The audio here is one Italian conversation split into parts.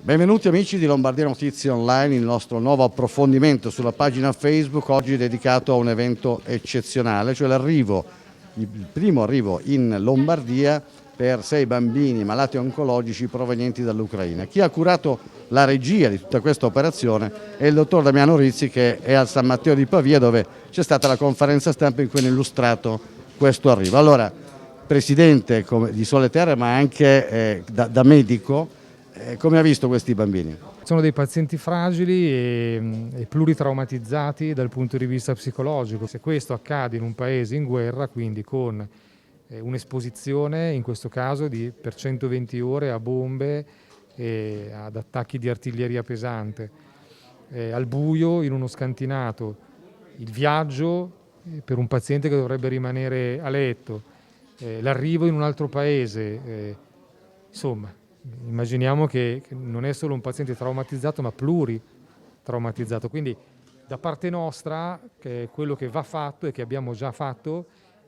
Benvenuti amici di Lombardia Notizie Online, il nostro nuovo approfondimento sulla pagina Facebook, oggi dedicato a un evento eccezionale, cioè il primo arrivo in Lombardia per 6 bambini malati oncologici provenienti dall'Ucraina. Chi ha curato la regia di tutta questa operazione è il dottor Damiano Rizzi, che è al San Matteo di Pavia, dove c'è stata la conferenza stampa in cui hanno illustrato questo arrivo. Allora, presidente di Sole Terre, ma anche da medico, come ha visto questi bambini? Sono dei pazienti fragili e pluritraumatizzati dal punto di vista psicologico. Se questo accade in un paese in guerra, quindi con un'esposizione, in questo caso per 120 ore a bombe e ad attacchi di artiglieria pesante, al buio in uno scantinato, il viaggio per un paziente che dovrebbe rimanere a letto, l'arrivo in un altro paese, insomma, immaginiamo che non è solo un paziente traumatizzato, ma pluritraumatizzato. Quindi da parte nostra, quello che va fatto e che abbiamo già fatto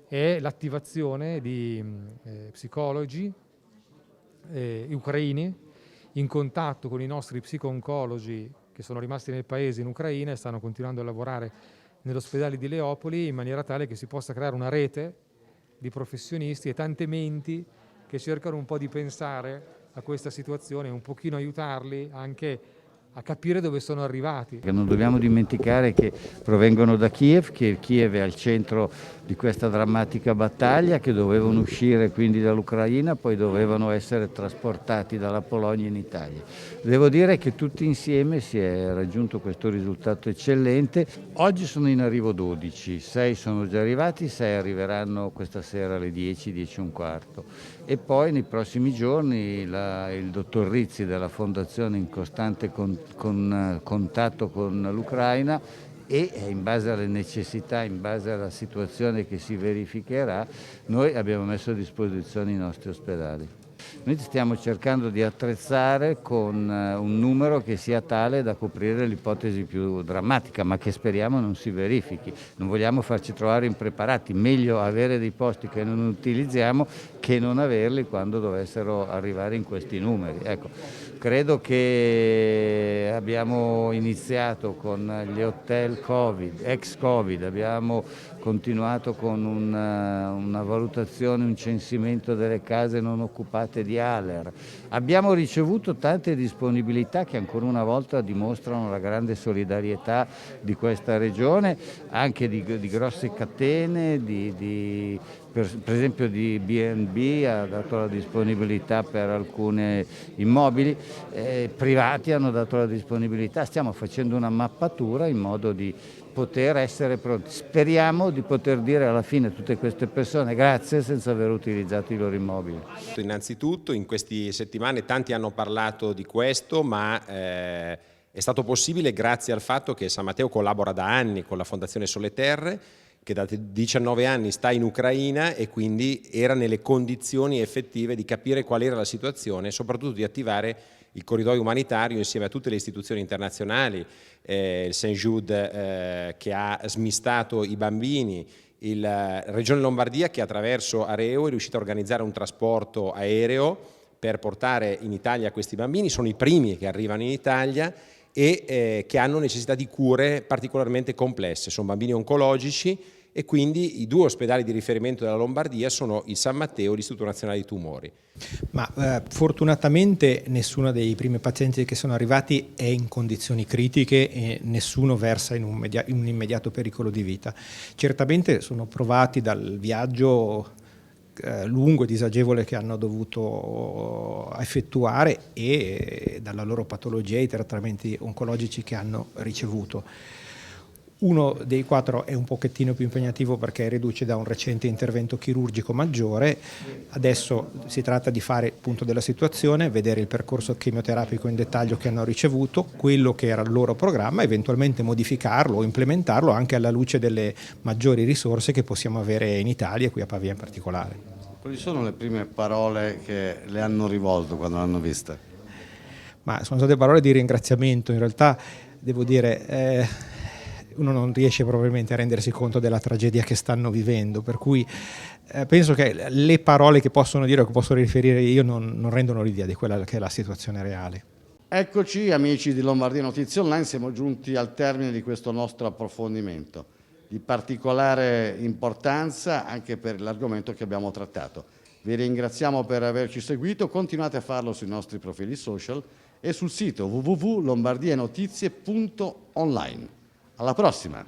è l'attivazione di psicologi ucraini in contatto con i nostri psico-oncologi che sono rimasti nel paese in Ucraina e stanno continuando a lavorare nell'ospedale di Leopoli, in maniera tale che si possa creare una rete di professionisti e tante menti che cercano un po' di pensare a questa situazione e un pochino aiutarli anche a capire dove sono arrivati. Non dobbiamo dimenticare che provengono da Kiev, che Kiev è al centro di questa drammatica battaglia, che dovevano uscire quindi dall'Ucraina, poi dovevano essere trasportati dalla Polonia in Italia. Devo dire che tutti insieme si è raggiunto questo risultato eccellente. Oggi sono in arrivo 12, 6 sono già arrivati, 6 arriveranno questa sera alle 10, 10 e un quarto. E poi nei prossimi giorni il dottor Rizzi della Fondazione, in costante contatto con l'Ucraina, e in base alle necessità, in base alla situazione che si verificherà, noi abbiamo messo a disposizione i nostri ospedali. Noi stiamo cercando di attrezzare con un numero che sia tale da coprire l'ipotesi più drammatica, ma che speriamo non si verifichi. Non vogliamo farci trovare impreparati, meglio avere dei posti che non utilizziamo che non averli quando dovessero arrivare in questi numeri. Ecco, credo che abbiamo iniziato con gli hotel Covid, ex-Covid, abbiamo continuato con una valutazione, un censimento delle case non occupate di ALER. Abbiamo ricevuto tante disponibilità che ancora una volta dimostrano la grande solidarietà di questa regione, anche di grosse catene, per esempio di B&B ha dato la disponibilità per alcuni immobili, privati hanno dato la disponibilità. Stiamo facendo una mappatura in modo di poter essere pronti. Speriamo di poter dire alla fine a tutte queste persone grazie senza aver utilizzato i loro immobili. Innanzitutto in queste settimane tanti hanno parlato di questo, ma è stato possibile grazie al fatto che San Matteo collabora da anni con la Fondazione Sole Terre, che da 19 anni sta in Ucraina e quindi era nelle condizioni effettive di capire qual era la situazione e soprattutto di attivare il corridoio umanitario insieme a tutte le istituzioni internazionali, il St. Jude che ha smistato i bambini, la Regione Lombardia che attraverso Areo è riuscita a organizzare un trasporto aereo per portare in Italia questi bambini, sono i primi che arrivano in Italia e che hanno necessità di cure particolarmente complesse, sono bambini oncologici e quindi i 2 ospedali di riferimento della Lombardia sono il San Matteo e l'Istituto Nazionale di Tumori. Ma fortunatamente nessuno dei primi pazienti che sono arrivati è in condizioni critiche e nessuno versa in un immediato pericolo di vita. Certamente sono provati dal viaggio lungo e disagevole che hanno dovuto effettuare e dalla loro patologia e i trattamenti oncologici che hanno ricevuto. Uno dei 4 è un pochettino più impegnativo perché è riduce da un recente intervento chirurgico maggiore. Adesso si tratta di fare il punto della situazione, vedere il percorso chemioterapico in dettaglio che hanno ricevuto, quello che era il loro programma, eventualmente modificarlo o implementarlo anche alla luce delle maggiori risorse che possiamo avere in Italia e qui a Pavia in particolare. Quali sono le prime parole che le hanno rivolto quando l'hanno vista? Ma sono state parole di ringraziamento, in realtà devo dire uno non riesce probabilmente a rendersi conto della tragedia che stanno vivendo, per cui penso che le parole che possono dire o che posso riferire io non rendono l'idea di quella che è la situazione reale. Eccoci amici di Lombardia Notizie Online, siamo giunti al termine di questo nostro approfondimento, di particolare importanza anche per l'argomento che abbiamo trattato. Vi ringraziamo per averci seguito, continuate a farlo sui nostri profili social e sul sito www.lombardianotizie.online. Alla prossima!